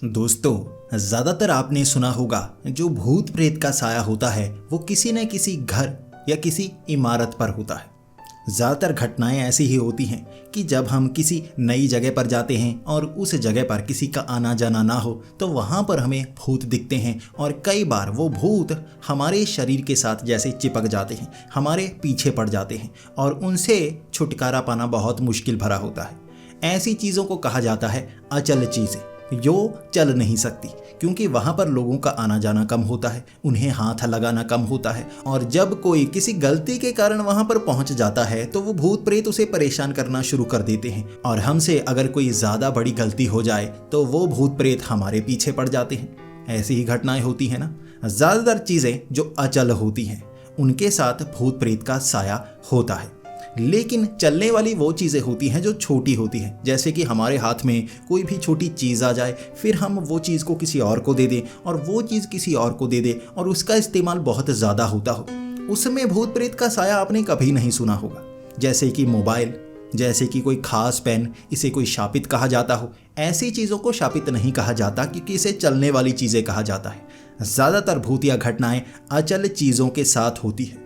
दोस्तों, ज्यादातर आपने सुना होगा जो भूत प्रेत का साया होता है वो किसी न किसी घर या किसी इमारत पर होता है। ज्यादातर घटनाएं ऐसी ही होती हैं कि जब हम किसी नई जगह पर जाते हैं और उस जगह पर किसी का आना जाना ना हो तो वहां पर हमें भूत दिखते हैं और कई बार वो भूत हमारे शरीर के साथ जैसे चिपक जाते हैं, हमारे पीछे पड़ जाते हैं और उनसे छुटकारा पाना बहुत मुश्किल भरा होता है। ऐसी चीज़ों को कहा जाता है अचल चीज़ें, जो चल नहीं सकती, क्योंकि वहाँ पर लोगों का आना जाना कम होता है, उन्हें हाथ लगाना कम होता है और जब कोई किसी गलती के कारण वहाँ पर पहुँच जाता है तो वो भूत प्रेत उसे परेशान करना शुरू कर देते हैं और हमसे अगर कोई ज़्यादा बड़ी गलती हो जाए तो वो भूत प्रेत हमारे पीछे पड़ जाते हैं। ऐसी ही घटनाएं होती हैं ना। ज़्यादातर चीज़ें जो अचल होती हैं उनके साथ भूत प्रेत का साया होता है, लेकिन चलने वाली वो चीज़ें होती हैं जो छोटी होती हैं। जैसे कि हमारे हाथ में कोई भी छोटी चीज़ आ जाए, फिर हम वो चीज़ को किसी और को दे दें और वो चीज़ किसी और को दे दे और उसका इस्तेमाल बहुत ज़्यादा होता हो, उसमें भूत प्रेत का साया आपने कभी नहीं सुना होगा। जैसे कि मोबाइल, जैसे कि कोई खास पेन, इसे कोई शापित कहा जाता हो। ऐसी चीज़ों को शापित नहीं कहा जाता क्योंकि इसे चलने वाली चीज़ें कहा जाता है। ज़्यादातर भूतिया घटनाएं अचल चीज़ों के साथ होती है।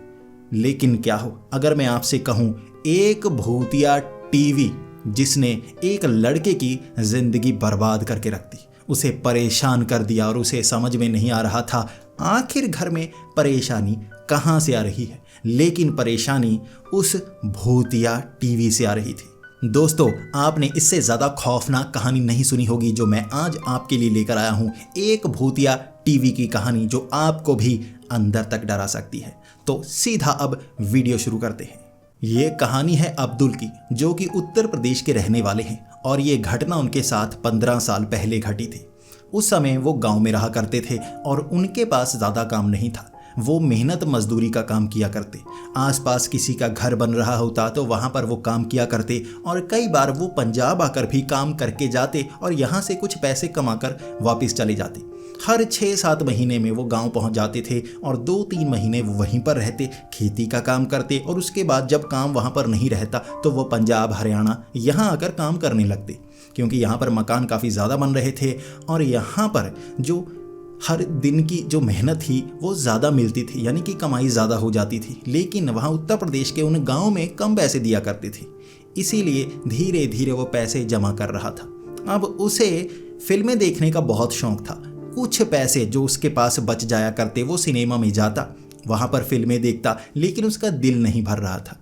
लेकिन क्या हो अगर मैं आपसे कहूं एक भूतिया टीवी जिसने एक लड़के की जिंदगी बर्बाद करके रख दी, उसे परेशान कर दिया और उसे समझ में नहीं आ रहा था आखिर घर में परेशानी कहां से आ रही है, लेकिन परेशानी उस भूतिया टीवी से आ रही थी। दोस्तों, आपने इससे ज़्यादा खौफनाक कहानी नहीं सुनी होगी जो मैं आज आपके लिए लेकर आया हूँ। एक भूतिया टीवी की कहानी जो आपको भी अंदर तक डरा सकती है। तो सीधा अब वीडियो शुरू करते हैं। ये कहानी है अब्दुल की, जो कि उत्तर प्रदेश के रहने वाले हैं और ये घटना उनके साथ 15 साल पहले घटी थी। उस समय वो गांव में रहा करते थे और उनके पास ज़्यादा काम नहीं था। वो मेहनत मजदूरी का काम किया करते। आसपास किसी का घर बन रहा होता तो वहाँ पर वो काम किया करते और कई बार वो पंजाब आकर भी काम करके जाते और यहाँ से कुछ पैसे कमाकर वापस चले जाते। हर 6-7 महीने में वो गांव पहुंच जाते थे और 2-3 महीने वो वहीं पर रहते, खेती का काम करते और उसके बाद जब काम वहाँ पर नहीं रहता तो वो पंजाब, हरियाणा यहाँ आकर काम करने लगते, क्योंकि यहाँ पर मकान काफ़ी ज़्यादा बन रहे थे और यहाँ पर जो हर दिन की जो मेहनत थी वो ज़्यादा मिलती थी, यानी कि कमाई ज़्यादा हो जाती थी। लेकिन वहाँ उत्तर प्रदेश के उन गाँव में कम पैसे दिया करते थे, इसीलिए धीरे धीरे वो पैसे जमा कर रहा था। अब उसे फिल्में देखने का बहुत शौक था। कुछ पैसे जो उसके पास बच जाया करते वो सिनेमा में जाता, वहाँ पर फिल्में देखता, लेकिन उसका दिल नहीं भर रहा था।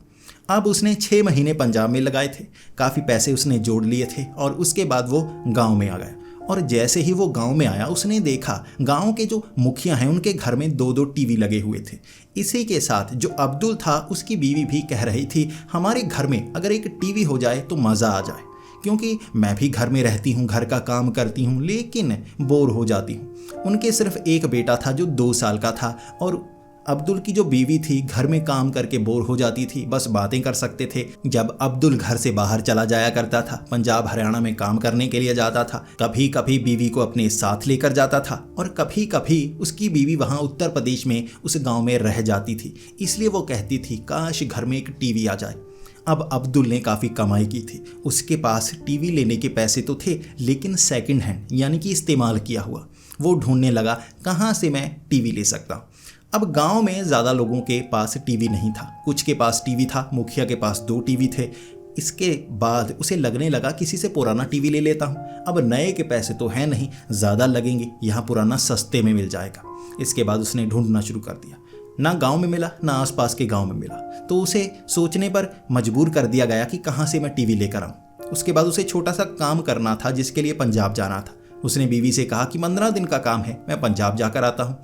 अब उसने 6 महीने पंजाब में लगाए थे, काफ़ी पैसे उसने जोड़ लिए थे और उसके बाद वो गांव में आ गया। और जैसे ही वो गांव में आया उसने देखा गांव के जो मुखिया हैं उनके घर में 2-2 टीवी लगे हुए थे। इसी के साथ जो अब्दुल था उसकी बीवी भी कह रही थी हमारे घर में अगर एक टीवी हो जाए तो मज़ा आ जाए, क्योंकि मैं भी घर में रहती हूँ, घर का काम करती हूँ, लेकिन बोर हो जाती हूँ। उनके सिर्फ एक बेटा था जो 2 साल का था और अब्दुल की जो बीवी थी घर में काम करके बोर हो जाती थी, बस बातें कर सकते थे। जब अब्दुल घर से बाहर चला जाया करता था, पंजाब हरियाणा में काम करने के लिए जाता था, कभी कभी बीवी को अपने साथ लेकर जाता था और कभी कभी उसकी बीवी वहाँ उत्तर प्रदेश में उस गाँव में रह जाती थी। इसलिए वो कहती थी काश घर में एक टीवी आ जाए। अब अब्दुल ने काफ़ी कमाई की थी, उसके पास टीवी लेने के पैसे तो थे, लेकिन सेकंड हैंड यानी कि इस्तेमाल किया हुआ। वो ढूंढने लगा कहाँ से मैं टीवी ले सकता हूँ। अब गांव में ज़्यादा लोगों के पास टीवी नहीं था, कुछ के पास टीवी था, मुखिया के पास 2 टीवी थे। इसके बाद उसे लगने लगा किसी से पुराना टीवी ले लेता हूँ। अब नए के पैसे तो हैं नहीं, ज़्यादा लगेंगे, यहाँ पुराना सस्ते में मिल जाएगा। इसके बाद उसने ढूंढना शुरू कर दिया। ना गांव में मिला, ना आसपास के गांव में मिला, तो उसे सोचने पर मजबूर कर दिया गया कि कहाँ से मैं टीवी लेकर आऊँ। उसके बाद उसे छोटा सा काम करना था जिसके लिए पंजाब जाना था। उसने बीवी से कहा कि 15 दिन का काम है, मैं पंजाब जाकर आता हूँ।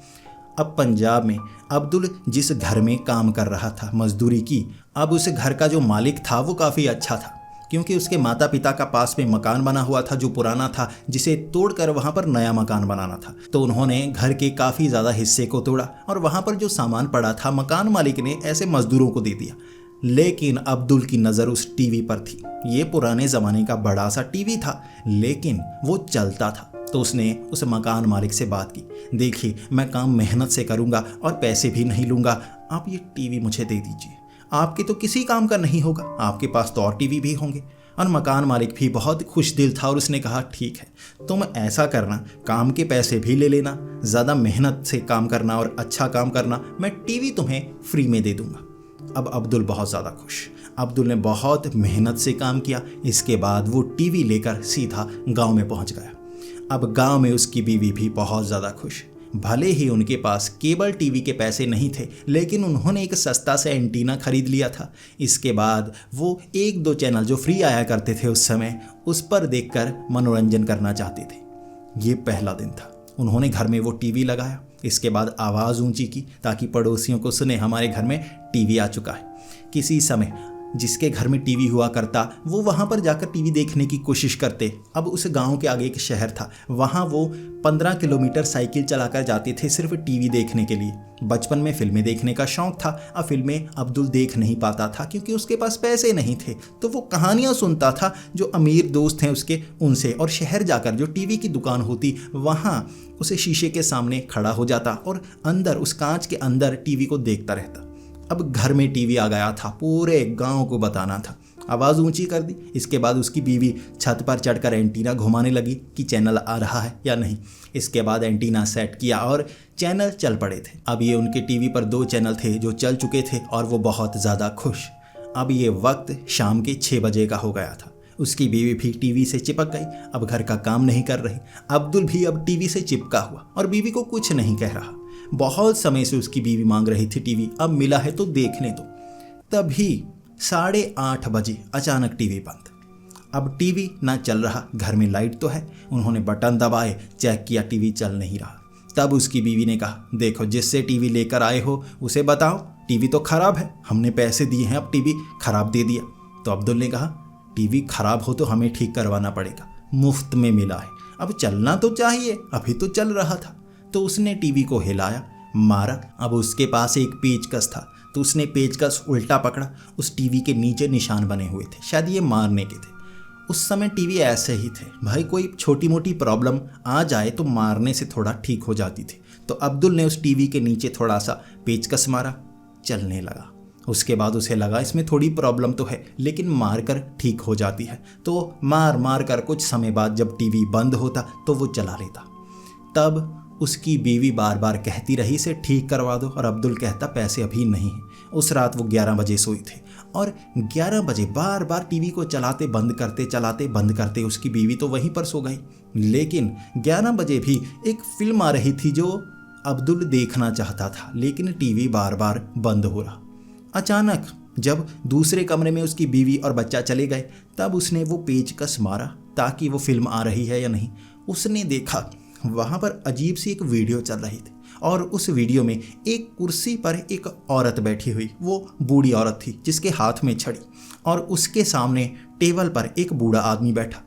अब पंजाब में अब्दुल जिस घर में काम कर रहा था, मजदूरी की, अब उस घर का जो मालिक था वो काफ़ी अच्छा था, क्योंकि उसके माता पिता का पास में मकान बना हुआ था जो पुराना था, जिसे तोड़कर वहाँ पर नया मकान बनाना था। तो उन्होंने घर के काफ़ी ज़्यादा हिस्से को तोड़ा और वहाँ पर जो सामान पड़ा था मकान मालिक ने ऐसे मजदूरों को दे दिया। लेकिन अब्दुल की नज़र उस टीवी पर थी। ये पुराने ज़माने का बड़ा सा टीवी था, लेकिन वो चलता था। तो उसने उस मकान मालिक से बात की, देखिए मैं काम मेहनत से करूँगा और पैसे भी नहीं लूँगा, आप ये टीवी मुझे दे दीजिए। आपके तो किसी काम का नहीं होगा, आपके पास तो और टीवी भी होंगे। और मकान मालिक भी बहुत खुश दिल था और उसने कहा ठीक है, तुम ऐसा करना, काम के पैसे भी ले लेना, ज़्यादा मेहनत से काम करना और अच्छा काम करना, मैं टीवी तुम्हें फ्री में दे दूंगा। अब अब्दुल बहुत ज़्यादा खुश। अब्दुल ने बहुत मेहनत से काम किया। इसके बाद वो टीवी लेकर सीधा गांव में पहुंच गया। अब गांव में उसकी बीवी भी बहुत ज़्यादा खुश। भले ही उनके पास केबल टीवी के पैसे नहीं थे, लेकिन उन्होंने एक सस्ता सा एंटीना खरीद लिया था। इसके बाद वो एक दो चैनल जो फ्री आया करते थे उस समय, उस पर देखकर मनोरंजन करना चाहते थे। ये पहला दिन था। उन्होंने घर में वो टीवी लगाया। इसके बाद आवाज़ ऊंची की ताकि पड़ोसियों को सुने हमारे घर में टीवी आ चुका है। किसी समय जिसके घर में टीवी हुआ करता वो वहाँ पर जाकर टीवी देखने की कोशिश करते। अब उस गांव के आगे एक शहर था, वहाँ वो 15 किलोमीटर साइकिल चलाकर जाते थे सिर्फ टीवी देखने के लिए। बचपन में फिल्में देखने का शौक था। अब फिल्में अब्दुल देख नहीं पाता था क्योंकि उसके पास पैसे नहीं थे, तो वो कहानियाँ सुनता था जो अमीर दोस्त हैं उसके, उनसे, और शहर जाकर जो टीवी की दुकान होती वहाँ उसे शीशे के सामने खड़ा हो जाता और अंदर उस कांच के अंदर टीवी को देखता रहता। अब घर में टीवी आ गया था, पूरे गांव को बताना था। आवाज़ ऊंची कर दी। इसके बाद उसकी बीवी छत पर चढ़कर एंटीना घुमाने लगी कि चैनल आ रहा है या नहीं। इसके बाद एंटीना सेट किया और चैनल चल पड़े थे। अब ये उनके टीवी पर 2 चैनल थे जो चल चुके थे और वो बहुत ज़्यादा खुश। अब ये वक्त शाम के 6 बजे का हो गया था। उसकी बीवी भी टीवी से चिपक गई, अब घर का काम नहीं कर रही। अब्दुल भी अब टीवी से चिपका हुआ और बीवी को कुछ नहीं कह रहा। बहुत समय से उसकी बीवी मांग रही थी टीवी, अब मिला है तो देखने दो। तभी 8:30 बजे अचानक टीवी बंद। अब टीवी ना चल रहा, घर में लाइट तो है। उन्होंने बटन दबाए, चेक किया, टीवी चल नहीं रहा। तब उसकी बीवी ने कहा, देखो जिससे टीवी लेकर आए हो उसे बताओ, टीवी तो खराब है, हमने पैसे दिए हैं, अब टीवी खराब दे दिया। तो अब्दुल ने कहा, टीवी खराब हो तो हमें ठीक करवाना पड़ेगा, मुफ्त में मिला है, अब चलना तो चाहिए, अभी तो चल रहा था। तो उसने टीवी को हिलाया, मारा। अब उसके पास एक पेचकस था, तो उसने पेचकस उल्टा पकड़ा। उस टीवी के नीचे निशान बने हुए थे, शायद ये मारने के थे। उस समय टीवी ऐसे ही थे भाई, कोई छोटी मोटी प्रॉब्लम आ जाए तो मारने से थोड़ा ठीक हो जाती थी। तो अब्दुल ने उस टीवी के नीचे थोड़ा सा पेचकस मारा, चलने लगा। उसके बाद उसे लगा इसमें थोड़ी प्रॉब्लम तो है, लेकिन मार कर ठीक हो जाती है। तो मार मार कर कुछ समय बाद जब टीवी बंद होता तो वो चला लेता। तब उसकी बीवी बार बार कहती रही इसे ठीक करवा दो, और अब्दुल कहता पैसे अभी नहीं हैं। उस रात वो 11 बजे सोई थे और 11 बजे बार बार टीवी को चलाते बंद करते उसकी बीवी तो वहीं पर सो गई। लेकिन 11 बजे भी एक फिल्म आ रही थी जो अब्दुल देखना चाहता था, लेकिन टीवी बार बार बंद हो रहा। अचानक जब दूसरे कमरे में उसकी बीवी और बच्चा चले गए, तब उसने वो पेचकस मारा ताकि वो फिल्म आ रही है या नहीं। उसने देखा वहाँ पर अजीब सी एक वीडियो चल रही थी और उस वीडियो में एक कुर्सी पर एक औरत बैठी हुई, वो बूढ़ी औरत थी जिसके हाथ में छड़ी, और उसके सामने टेबल पर एक बूढ़ा आदमी बैठा।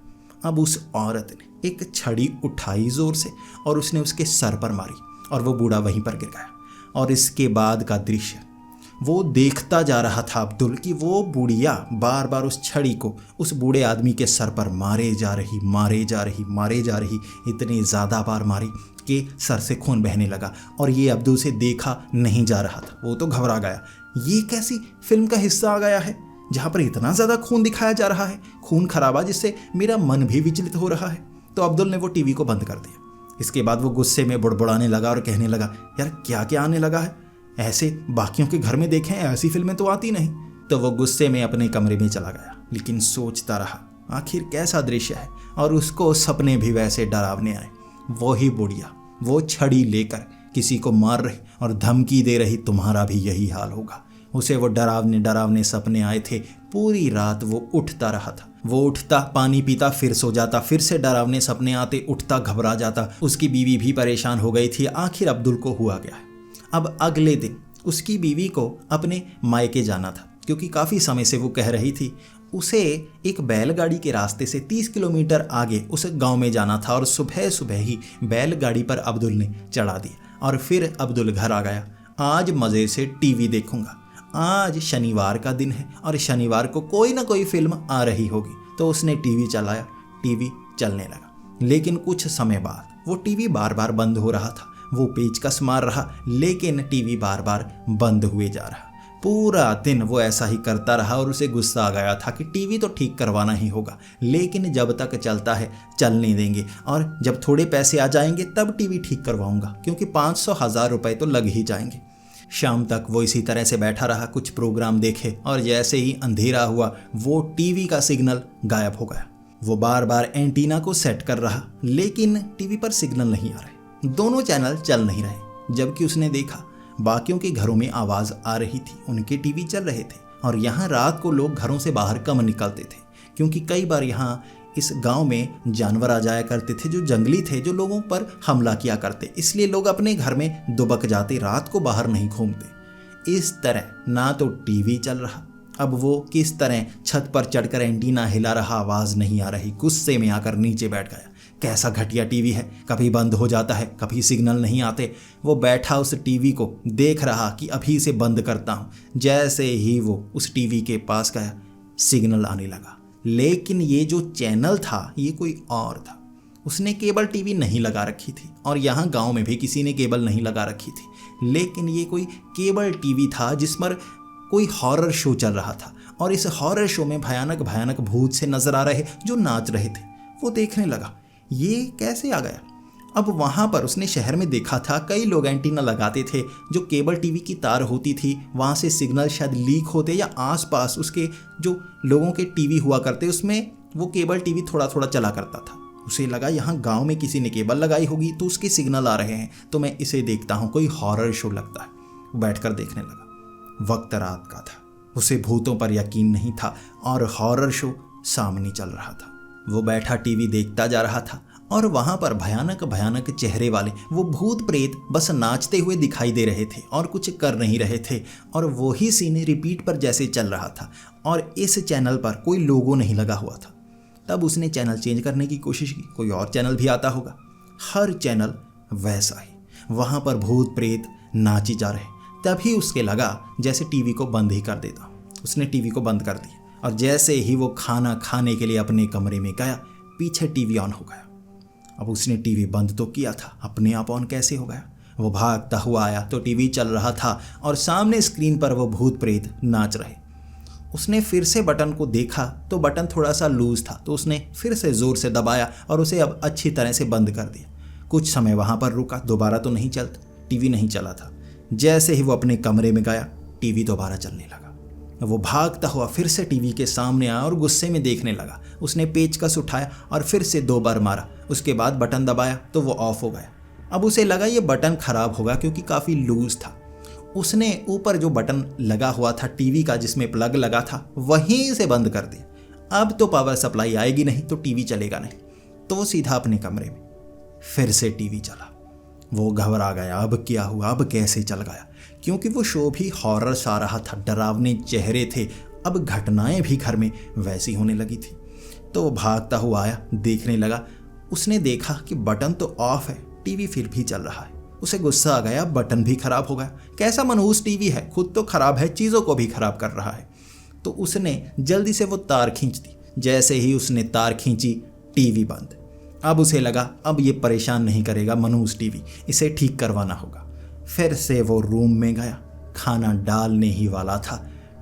अब उस औरत ने एक छड़ी उठाई जोर से और उसने उसके सर पर मारी और वो बूढ़ा वहीं पर गिर गया। और इसके बाद का दृश्य वो देखता जा रहा था अब्दुल कि वो बुढ़िया बार बार उस छड़ी को उस बूढ़े आदमी के सर पर मारे जा रही, इतनी ज़्यादा बार मारी कि सर से खून बहने लगा। और ये अब्दुल से देखा नहीं जा रहा था। वो तो घबरा गया, ये कैसी फिल्म का हिस्सा आ गया है जहाँ पर इतना ज़्यादा खून दिखाया जा रहा है, खून खराबा जिससे मेरा मन भी विचलित हो रहा है। तो अब्दुल ने वो टीवी को बंद कर दिया। इसके बाद वो गुस्से में बुड़बुड़ाने लगा और कहने लगा, यार क्या क्या आने लगा है, ऐसे बाकियों के घर में देखें ऐसी फिल्में तो आती नहीं। तो वो गुस्से में अपने कमरे में चला गया, लेकिन सोचता रहा आखिर कैसा दृश्य है, और उसको सपने भी वैसे डरावने आए। वही बुढ़िया वो छड़ी लेकर किसी को मार रही और धमकी दे रही, तुम्हारा भी यही हाल होगा। उसे वो डरावने सपने आए थे। पूरी रात वो उठता रहा था, वो उठता, पानी पीता, फिर सो जाता, फिर से डरावने सपने आते, उठता, घबरा जाता। उसकी बीवी भी परेशान हो गई थी। आखिर अब्दुल को हुआ गया है। अब अगले दिन उसकी बीवी को अपने मायके जाना था, क्योंकि काफ़ी समय से वो कह रही थी उसे एक बैलगाड़ी के रास्ते से 30 किलोमीटर आगे उस गांव में जाना था। और सुबह सुबह ही बैलगाड़ी पर अब्दुल ने चढ़ा दिया और फिर अब्दुल घर आ गया। आज मज़े से टीवी देखूंगा, आज शनिवार का दिन है और शनिवार को कोई ना कोई फिल्म आ रही होगी। तो उसने टीवी चलाया, टीवी चलने लगा। लेकिन कुछ समय बाद वो टीवी बार बार बंद हो रहा था। वो पेचकस मार रहा, लेकिन टीवी बार बार बंद हुए जा रहा। पूरा दिन वो ऐसा ही करता रहा और उसे गुस्सा आ गया था कि टीवी तो ठीक करवाना ही होगा, लेकिन जब तक चलता है चलने देंगे, और जब थोड़े पैसे आ जाएंगे तब टीवी ठीक करवाऊंगा, क्योंकि 500-1000 रुपए तो लग ही जाएंगे। शाम तक वो इसी तरह से बैठा रहा, कुछ प्रोग्राम देखे, और जैसे ही अंधेरा हुआ वो टीवी का सिग्नल गायब हो गया। वो बार बार एंटीना को सेट कर रहा, लेकिन टीवी पर सिग्नल नहीं आ रहे, दोनों चैनल चल नहीं रहे। जबकि उसने देखा बाकियों के घरों में आवाज़ आ रही थी, उनके टीवी चल रहे थे, और यहाँ रात को लोग घरों से बाहर कम निकलते थे, क्योंकि कई बार यहाँ इस गांव में जानवर आ जाया करते थे जो जंगली थे, जो लोगों पर हमला किया करते, इसलिए लोग अपने घर में दुबक जाते, रात को बाहर नहीं घूमते। इस तरह ना तो टीवी चल रहा, अब वो किस तरह छत पर चढ़कर एंटीना हिला रहा, आवाज़ नहीं आ रही। गुस्से में आकर नीचे बैठ गया। कैसा घटिया टीवी है, कभी बंद हो जाता है, कभी सिग्नल नहीं आते। वो बैठा उस टीवी को देख रहा कि अभी इसे बंद करता हूँ। जैसे ही वो उस टीवी के पास गया, सिग्नल आने लगा, लेकिन ये जो चैनल था ये कोई और था। उसने केबल टीवी नहीं लगा रखी थी, और यहाँ गांव में भी किसी ने केबल नहीं लगा रखी थी, लेकिन ये कोई केबल टीवी था जिस पर कोई हॉरर शो चल रहा था, और इस हॉरर शो में भयानक भयानक भूत से नजर आ रहे जो नाच रहे थे। वो देखने लगा ये कैसे आ गया। अब वहाँ पर उसने शहर में देखा था कई लोग एंटीना लगाते थे, जो केबल टीवी की तार होती थी वहाँ से सिग्नल शायद लीक होते, या आसपास उसके जो लोगों के टीवी हुआ करते उसमें वो केबल टीवी थोड़ा थोड़ा चला करता था। उसे लगा यहाँ गांव में किसी ने केबल लगाई होगी तो उसके सिग्नल आ रहे हैं, तो मैं इसे देखता हूँ, कोई हॉरर शो लगता है। वो बैठकर देखने लगा। वक्त रात का था, उसे भूतों पर यकीन नहीं था और हॉरर शो सामने चल रहा था। वो बैठा टीवी देखता जा रहा था, और वहां पर भयानक भयानक चेहरे वाले वो भूत प्रेत बस नाचते हुए दिखाई दे रहे थे और कुछ कर नहीं रहे थे, और वही सीन रिपीट पर जैसे चल रहा था, और इस चैनल पर कोई लोगो नहीं लगा हुआ था। तब उसने चैनल चेंज करने की कोशिश की, कोई और चैनल भी आता होगा। हर चैनल वैसा ही, वहां पर भूत प्रेत नाची जा रहे। तभी उसके लगा जैसे टीवी को बंद ही कर देता। उसने टीवी को बंद कर दिया, और जैसे ही वो खाना खाने के लिए अपने कमरे में गया, पीछे टीवी ऑन हो गया। अब उसने टीवी बंद तो किया था, अपने आप ऑन कैसे हो गया। वो भागता हुआ आया तो टीवी चल रहा था, और सामने स्क्रीन पर वो भूत प्रेत नाच रहे। उसने फिर से बटन को देखा तो बटन थोड़ा सा लूज था, तो उसने फिर से ज़ोर से दबाया और उसे अब अच्छी तरह से बंद कर दिया। कुछ समय वहाँ पर रुका, दोबारा तो नहीं चलता, टीवी नहीं चला था। जैसे ही वो अपने कमरे में गया, टीवी दोबारा चलने लगा। वो भागता हुआ फिर से टीवी के सामने आया और गुस्से में देखने लगा। उसने पेचकस उठाया और फिर से 2 बार मारा, उसके बाद बटन दबाया तो वो ऑफ हो गया। अब उसे लगा ये बटन खराब होगा क्योंकि काफ़ी लूज था। उसने ऊपर जो बटन लगा हुआ था टीवी का, जिसमें प्लग लगा था, वहीं से बंद कर दिया। अब तो पावर सप्लाई आएगी नहीं तो टीवी चलेगा नहीं। तो वो सीधा अपने कमरे में, फिर से टीवी चला। वो घबरा गया, अब क्या हुआ, अब कैसे चल गया, क्योंकि वो शो भी हॉरर सा रहा था, डरावने चेहरे थे। अब घटनाएं भी घर में वैसी होने लगी थी। तो वो भागता हुआ आया, देखने लगा। उसने देखा कि बटन तो ऑफ है, टीवी फिर भी चल रहा है। उसे गुस्सा आ गया, बटन भी खराब हो गया। कैसा मनहूस टीवी है, खुद तो खराब है, चीज़ों को भी खराब कर रहा है। तो उसने जल्दी से वो तार खींच दी। जैसे ही उसने तार खींची, टीवी बंद। अब उसे लगा अब ये परेशान नहीं करेगा मनहूस टीवी, इसे ठीक करवाना होगा। फिर से वो रूम में गया, खाना डालने ही वाला था,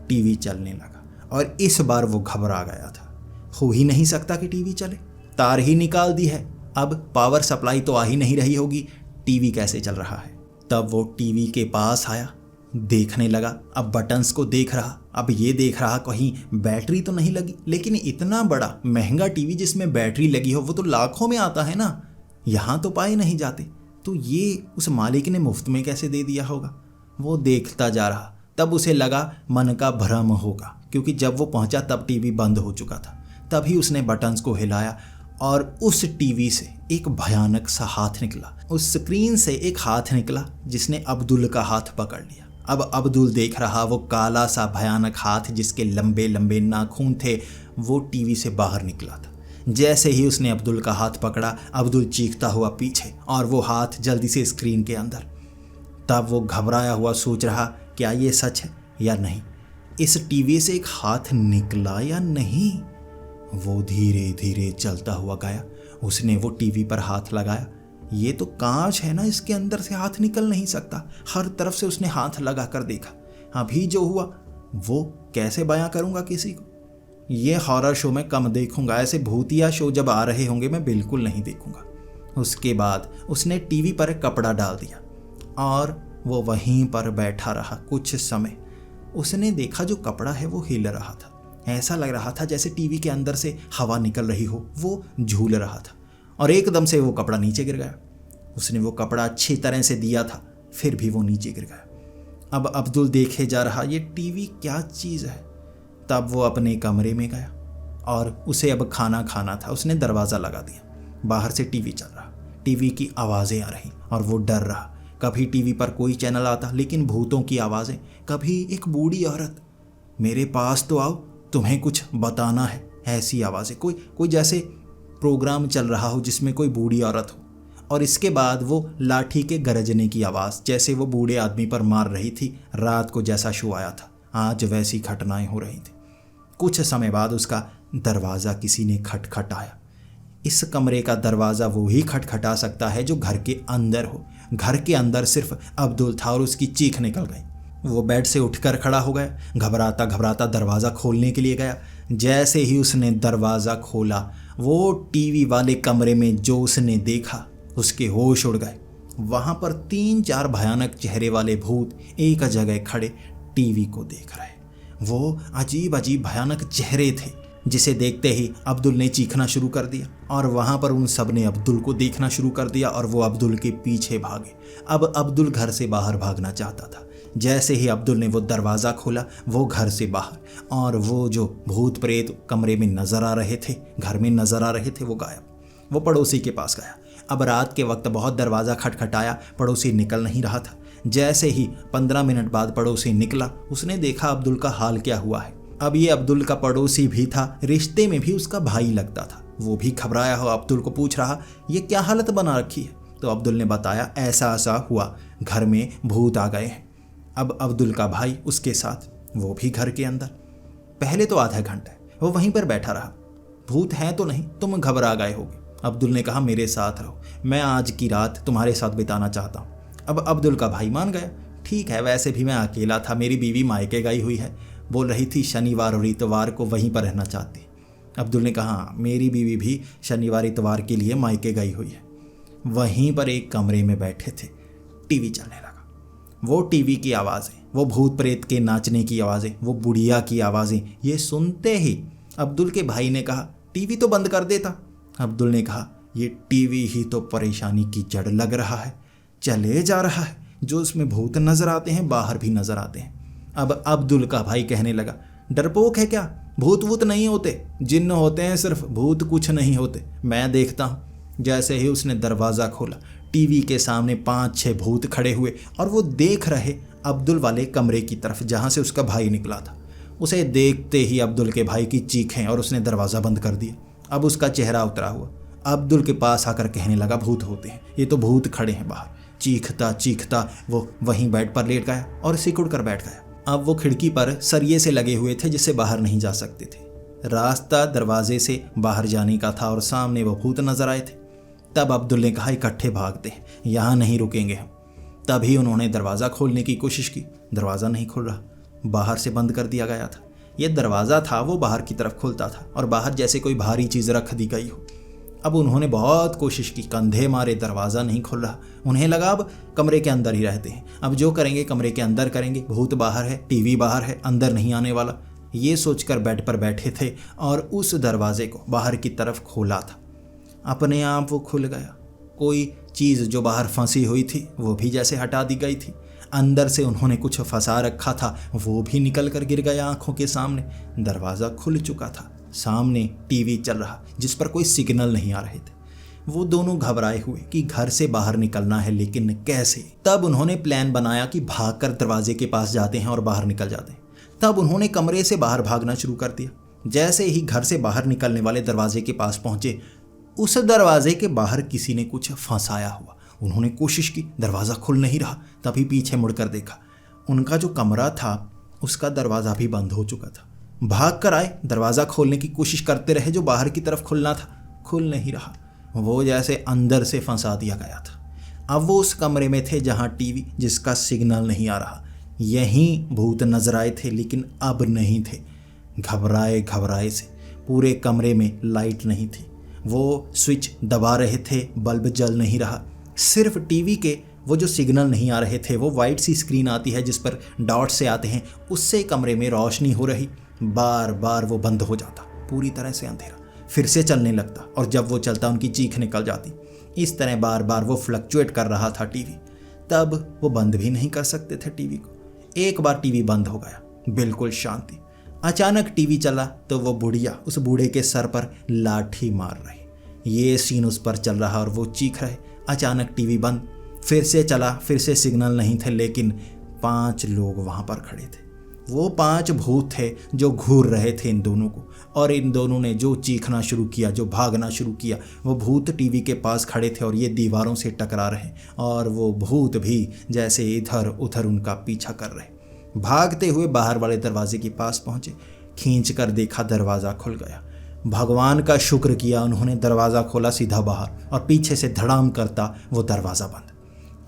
टीवी चलने लगा, और इस बार वो घबरा गया था। हो ही नहीं सकता कि टीवी चले, तार ही निकाल दी है, अब पावर सप्लाई तो आ ही नहीं रही होगी, टीवी कैसे चल रहा है। तब वो टीवी के पास आया, देखने लगा। अब बटन्स को देख रहा, अब ये देख रहा कहीं बैटरी तो नहीं लगी, लेकिन इतना बड़ा महंगा टीवी जिसमें बैटरी लगी हो वो तो लाखों में आता है ना, यहाँ तो पाए नहीं जाते। तो ये उस मालिक ने मुफ्त में कैसे दे दिया होगा। वो देखता जा रहा। तब उसे लगा मन का भ्रम होगा, क्योंकि जब वो पहुंचा तब टीवी बंद हो चुका था। तभी उसने बटन्स को हिलाया और उस टीवी से एक भयानक सा हाथ निकला। उस स्क्रीन से एक हाथ निकला जिसने अब्दुल का हाथ पकड़ लिया। अब अब्दुल देख रहा, वो काला सा भयानक हाथ जिसके लंबे लंबे नाखून थे, वो टीवी से बाहर निकला था। जैसे ही उसने अब्दुल का हाथ पकड़ा, अब्दुल चीखता हुआ पीछे और वो हाथ जल्दी से स्क्रीन के अंदर। तब वो घबराया हुआ सोच रहा, क्या ये सच है या नहीं, इस टीवी से एक हाथ निकला या नहीं। वो धीरे धीरे चलता हुआ गया। उसने वो टीवी पर हाथ लगाया। ये तो कांच है ना, इसके अंदर से हाथ निकल नहीं सकता। हर तरफ से उसने हाथ लगा कर देखा, अभी जो हुआ वो कैसे बयां करूंगा किसी को। ये हॉरर शो मैं कम देखूंगा, ऐसे भूतिया शो जब आ रहे होंगे मैं बिल्कुल नहीं देखूंगा। उसके बाद उसने टीवी पर एक कपड़ा डाल दिया और वो वहीं पर बैठा रहा कुछ समय। उसने देखा जो कपड़ा है वो हिल रहा था, ऐसा लग रहा था जैसे टीवी के अंदर से हवा निकल रही हो, वो झूल रहा था और एकदम से वो कपड़ा नीचे गिर गया। उसने वो कपड़ा अच्छी तरह से दिया था, फिर भी वो नीचे गिर गया। अब अब्दुल देखे जा रहा ये टीवी क्या चीज़ है। तब वो अपने कमरे में गया और उसे अब खाना खाना था। उसने दरवाज़ा लगा दिया, बाहर से टीवी चल रहा, टीवी की आवाज़ें आ रही और वो डर रहा। कभी टीवी पर कोई चैनल आता लेकिन भूतों की आवाज़ें, कभी एक बूढ़ी औरत, मेरे पास तो आओ तुम्हें कुछ बताना है, ऐसी आवाज़ें। कोई जैसे प्रोग्राम चल रहा हो जिसमें कोई बूढ़ी औरत हो, और इसके बाद वो लाठी के गरजने की आवाज़, जैसे वो बूढ़े आदमी पर मार रही थी। रात को जैसा शो आया था आज वैसी घटनाएं हो रही थी। कुछ समय बाद उसका दरवाज़ा किसी ने खटखटाया। इस कमरे का दरवाज़ा वो ही खटखटा सकता है जो घर के अंदर हो। घर के अंदर सिर्फ अब्दुल था और उसकी चीख निकल गई। वो बेड से उठकर खड़ा हो गया, घबराता घबराता दरवाज़ा खोलने के लिए गया। जैसे ही उसने दरवाज़ा खोला, वो टीवी वाले कमरे में जो उसने देखा उसके होश उड़ गए। वहाँ पर 3-4 भयानक चेहरे वाले भूत एक जगह खड़े टीवी को देख रहे। वो अजीब अजीब भयानक चेहरे थे, जिसे देखते ही अब्दुल ने चीखना शुरू कर दिया और वहाँ पर उन सब ने अब्दुल को देखना शुरू कर दिया और वो अब्दुल के पीछे भागे। अब अब्दुल घर से बाहर भागना चाहता था। जैसे ही अब्दुल ने वो दरवाज़ा खोला, वो घर से बाहर, और वो जो भूत प्रेत कमरे में नज़र आ रहे थे, घर में नज़र आ रहे थे, वो गायब। वो पड़ोसी के पास गया। अब रात के वक्त बहुत दरवाज़ा खटखटाया, पड़ोसी निकल नहीं रहा था। जैसे ही 15 मिनट बाद पड़ोसी निकला, उसने देखा अब्दुल का हाल क्या हुआ है। अब ये अब्दुल का पड़ोसी भी था, रिश्ते में भी उसका भाई लगता था। वो भी घबराया हुआ अब्दुल को पूछ रहा, ये क्या हालत बना रखी है। तो अब्दुल ने बताया, ऐसा ऐसा हुआ, घर में भूत आ गए हैं। अब अब्दुल का भाई उसके साथ, वो भी घर के अंदर। पहले तो आधा घंटा वो वहीं पर बैठा रहा। भूत हैं तो नहीं, तुम घबरा गए होगे। अब्दुल ने कहा, मेरे साथ रहो, मैं आज की रात तुम्हारे साथ बिताना चाहता हूँ। अब अब्दुल का भाई मान गया। ठीक है, वैसे भी मैं अकेला था, मेरी बीवी मायके गई हुई है, बोल रही थी शनिवार और इतवार को वहीं पर रहना चाहती। अब्दुल ने कहा, मेरी बीवी भी शनिवार इतवार के लिए मायके गई हुई है। वहीं पर एक कमरे में बैठे थे, टीवी चलने लगा। वो टीवी की आवाज़ें, वो भूत प्रेत के नाचने की आवाज़ें, वो बुढ़िया की आवाज़ें, ये सुनते ही अब्दुल के भाई ने कहा, टीवी तो बंद कर देता। अब्दुल ने कहा, ये टीवी ही तो परेशानी की जड़ लग रहा है, चले जा रहा है। जो उसमें भूत नज़र आते हैं बाहर भी नज़र आते हैं। अब अब्दुल का भाई कहने लगा, डरपोक है क्या, भूत वूत नहीं होते, जिन्न होते हैं सिर्फ, भूत कुछ नहीं होते, मैं देखता हूँ। जैसे ही उसने दरवाज़ा खोला, टीवी के सामने 5-6 भूत खड़े हुए और वो देख रहे अब्दुल वाले कमरे की तरफ जहाँ से उसका भाई निकला था। उसे देखते ही अब्दुल के भाई की चीखें और उसने दरवाज़ा बंद कर दिया। अब उसका चेहरा उतरा हुआ अब्दुल के पास आकर कहने लगा, भूत होते हैं, ये तो भूत खड़े हैं बाहर। चीखता चीखता वो वहीं बेड पर लेट गया और सिकुड़ कर बैठ गया। अब वो खिड़की पर सरिये से लगे हुए थे जिससे बाहर नहीं जा सकते थे। रास्ता दरवाजे से बाहर जाने का था और सामने वो भूत नजर आए थे। तब अब्दुल ने कहा, इकट्ठे भागते हैं, यहाँ नहीं रुकेंगे हम। तभी उन्होंने दरवाज़ा खोलने की कोशिश की, दरवाज़ा नहीं खुल रहा, बाहर से बंद कर दिया गया था। ये दरवाज़ा था वो बाहर की तरफ खुलता था और बाहर जैसे कोई भारी चीज़ रख दी गई हो। अब उन्होंने बहुत कोशिश की, कंधे मारे, दरवाज़ा नहीं खुल रहा। उन्हें लगा अब कमरे के अंदर ही रहते हैं, अब जो करेंगे कमरे के अंदर करेंगे, भूत बाहर है, टीवी बाहर है, अंदर नहीं आने वाला। ये सोचकर बेड पर बैठे थे और उस दरवाजे को बाहर की तरफ खोला था। अपने आप वो खुल गया। कोई चीज़ जो बाहर फंसी हुई थी वो भी जैसे हटा दी गई थी। अंदर से उन्होंने कुछ फंसा रखा था, वो भी निकल कर गिर गया आंखों के सामने। दरवाज़ा खुल चुका था, सामने टीवी चल रहा जिस पर कोई सिग्नल नहीं आ रहे थे। वो दोनों घबराए हुए कि घर से बाहर निकलना है, लेकिन कैसे। तब उन्होंने प्लान बनाया कि भागकर दरवाजे के पास जाते हैं और बाहर निकल जाते हैं। तब उन्होंने कमरे से बाहर भागना शुरू कर दिया। जैसे ही घर से बाहर निकलने वाले दरवाजे के पास पहुंचे, उस दरवाजे के बाहर किसी ने कुछ फंसाया हुआ। उन्होंने कोशिश की, दरवाज़ा खुल नहीं रहा। तभी पीछे मुड़कर देखा, उनका जो कमरा था उसका दरवाज़ा भी बंद हो चुका था। भाग कर आए, दरवाज़ा खोलने की कोशिश करते रहे, जो बाहर की तरफ खुलना था खुल नहीं रहा, वो जैसे अंदर से फंसा दिया गया था। अब वो उस कमरे में थे जहाँ टीवी, जिसका सिग्नल नहीं आ रहा। यहीं भूत नजर आए थे, लेकिन अब नहीं थे। घबराए घबराए से पूरे कमरे में लाइट नहीं थी। वो स्विच दबा रहे थे, बल्ब जल नहीं रहा। सिर्फ टीवी के वो जो सिग्नल नहीं आ रहे थे, वो वाइट सी स्क्रीन आती है जिस पर डॉट से आते हैं, उससे कमरे में रोशनी हो रही। बार बार वो बंद हो जाता, पूरी तरह से अंधेरा। फिर से चलने लगता और जब वो चलता उनकी चीख निकल जाती। इस तरह बार बार वो फ्लक्चुएट कर रहा था टीवी। तब वो बंद भी नहीं कर सकते थे टीवी को। एक बार टीवी बंद हो गया, बिल्कुल शांति। अचानक टीवी चला तो वो बुढ़िया उस बूढ़े के सर पर लाठी मार रही। ये सीन उस पर चल रहा और वो चीख रहे। अचानक टीवी बंद, फिर से चला, फिर से सिग्नल नहीं थे, लेकिन 5 लोग वहां पर खड़े थे। वो 5 भूत थे जो घूर रहे थे इन दोनों को। और इन दोनों ने जो चीखना शुरू किया, जो भागना शुरू किया, वो भूत टीवी के पास खड़े थे और ये दीवारों से टकरा रहे। और वो भूत भी जैसे इधर उधर उनका पीछा कर रहे। भागते हुए बाहर वाले दरवाजे के पास पहुंचे। खींच कर देखा, दरवाज़ा खुल गया। भगवान का शुक्र किया, उन्होंने दरवाज़ा खोला सीधा बाहर, और पीछे से धड़ाम करता वो दरवाज़ा बंद।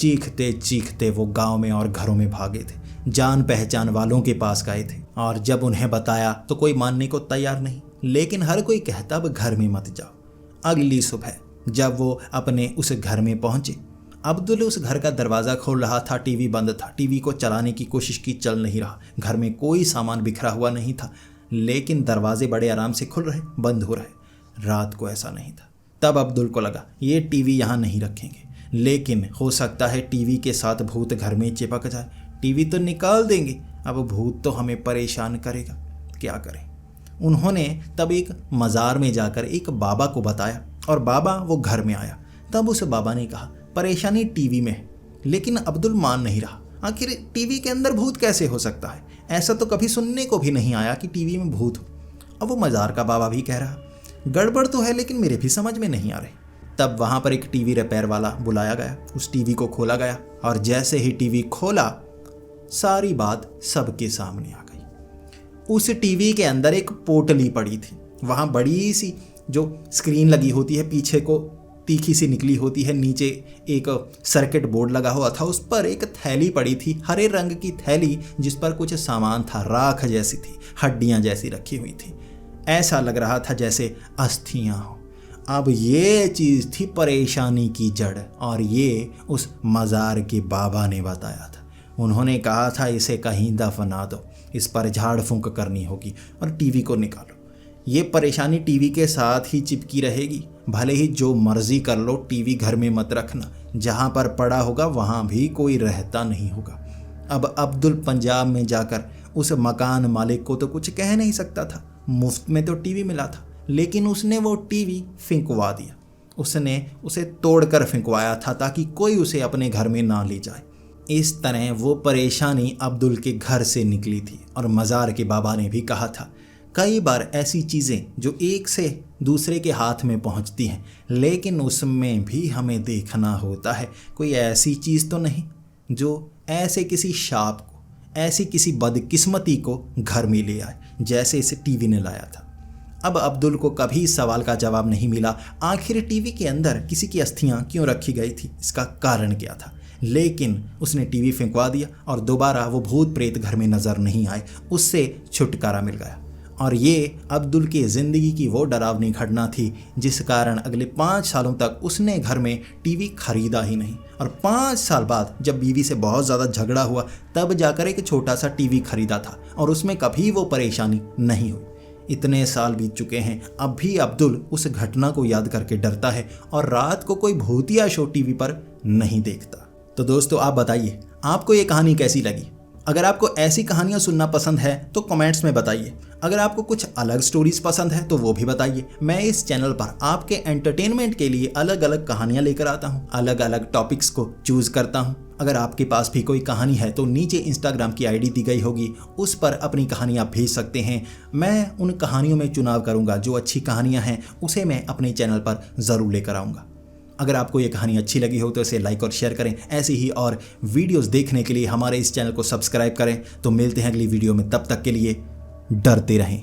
चीखते चीखते वो गांव में और घरों में भागे थे। जान पहचान वालों के पास गए थे, और जब उन्हें बताया तो कोई मानने को तैयार नहीं, लेकिन हर कोई कहता अब घर में मत जाओ। अगली सुबह जब वो अपने उस घर में पहुंचे, अब्दुल उस घर का दरवाज़ा खोल रहा था। टीवी बंद था। टीवी को चलाने की कोशिश की, चल नहीं रहा। घर में कोई सामान बिखरा हुआ नहीं था, लेकिन दरवाजे बड़े आराम से खुल रहे, बंद हो रहे। रात को ऐसा नहीं था। तब अब्दुल को लगा ये टीवी यहाँ नहीं रखेंगे, लेकिन हो सकता है टीवी के साथ भूत घर में चिपक जाए। टीवी तो निकाल देंगे, अब भूत तो हमें परेशान करेगा, क्या करें। उन्होंने तब एक मज़ार में जाकर एक बाबा को बताया, और बाबा वो घर में आया। तब उस बाबा ने कहा परेशानी टीवी में है, लेकिन अब्दुल मान नहीं रहा। आखिर टीवी के अंदर भूत कैसे हो सकता है? ऐसा तो कभी सुनने को भी नहीं आया कि टीवी में भूत हो। अब वो मज़ार का बाबा भी कह रहा गड़बड़ तो है, लेकिन मेरे भी समझ में नहीं आ रही। तब वहाँ पर एक टीवी रिपेयर वाला बुलाया गया। उस टीवी को खोला गया, और जैसे ही टीवी खोला सारी बात सबके सामने आ गई। उस टीवी के अंदर एक पोटली पड़ी थी। वहाँ बड़ी सी जो स्क्रीन लगी होती है, पीछे को तीखी सी निकली होती है, नीचे एक सर्किट बोर्ड लगा हुआ था। उस पर एक थैली पड़ी थी, हरे रंग की थैली, जिस पर कुछ सामान था, राख जैसी थी, हड्डियां जैसी रखी हुई थी। ऐसा लग रहा था जैसे अस्थियां हो। अब ये चीज़ थी परेशानी की जड़, और ये उस मज़ार के बाबा ने बताया था। उन्होंने कहा था इसे कहीं दफना दो, इस पर झाड़ फूंक करनी होगी, और टीवी को निकालो। ये परेशानी टीवी के साथ ही चिपकी रहेगी, भले ही जो मर्जी कर लो, टीवी घर में मत रखना। जहाँ पर पड़ा होगा वहाँ भी कोई रहता नहीं होगा। अब अब्दुल पंजाब में जाकर उस मकान मालिक को तो कुछ कह नहीं सकता था, मुफ्त में तो टीवी मिला था, लेकिन उसने वो टीवी फेंकवा दिया। उसने उसे तोड़कर फेंकवाया था ताकि कोई उसे अपने घर में ना ले जाए। इस तरह वो परेशानी अब्दुल के घर से निकली थी। और मज़ार के बाबा ने भी कहा था कई बार ऐसी चीज़ें जो एक से दूसरे के हाथ में पहुंचती हैं, लेकिन उसमें भी हमें देखना होता है कोई ऐसी चीज़ तो नहीं जो ऐसे किसी शाप को, ऐसी किसी बदकिस्मती को घर में ले आए, जैसे इसे टीवी ने लाया था। अब अब्दुल को कभी इस सवाल का जवाब नहीं मिला, आखिर टीवी के अंदर किसी की अस्थियां क्यों रखी गई थी, इसका कारण क्या था। लेकिन उसने टीवी फेंकवा दिया, और दोबारा वो भूत प्रेत घर में नज़र नहीं आए। उससे छुटकारा मिल गया। और ये अब्दुल की ज़िंदगी की वो डरावनी घटना थी जिस कारण अगले 5 सालों तक उसने घर में टीवी खरीदा ही नहीं। और 5 साल बाद जब बीवी से बहुत ज़्यादा झगड़ा हुआ, तब जाकर एक छोटा सा टीवी खरीदा था, और उसमें कभी वो परेशानी नहीं हुई। इतने साल बीत चुके हैं, अब भी अब्दुल उस घटना को याद करके डरता है, और रात को कोई भूतिया शो टीवी पर नहीं देखता। तो दोस्तों, आप बताइए आपको ये कहानी कैसी लगी। अगर आपको ऐसी कहानियाँ सुनना पसंद है तो कमेंट्स में बताइए। अगर आपको कुछ अलग स्टोरीज पसंद है तो वो भी बताइए। मैं इस चैनल पर आपके एंटरटेनमेंट के लिए अलग अलग कहानियाँ लेकर आता हूँ, अलग अलग टॉपिक्स को चूज करता हूँ। अगर आपके पास भी कोई कहानी है तो नीचे इंस्टाग्राम की आईडी दी गई होगी, उस पर अपनी कहानियाँ भेज सकते हैं। मैं उन कहानियों में चुनाव करूँगा, जो अच्छी कहानियाँ हैं उसे मैं अपने चैनल पर ज़रूर लेकर आऊँगा। अगर आपको ये कहानी अच्छी लगी हो तो इसे लाइक और शेयर करें। ऐसी ही और वीडियोस देखने के लिए हमारे इस चैनल को सब्सक्राइब करें। तो मिलते हैं अगली वीडियो में, तब तक के लिए डरते रहें।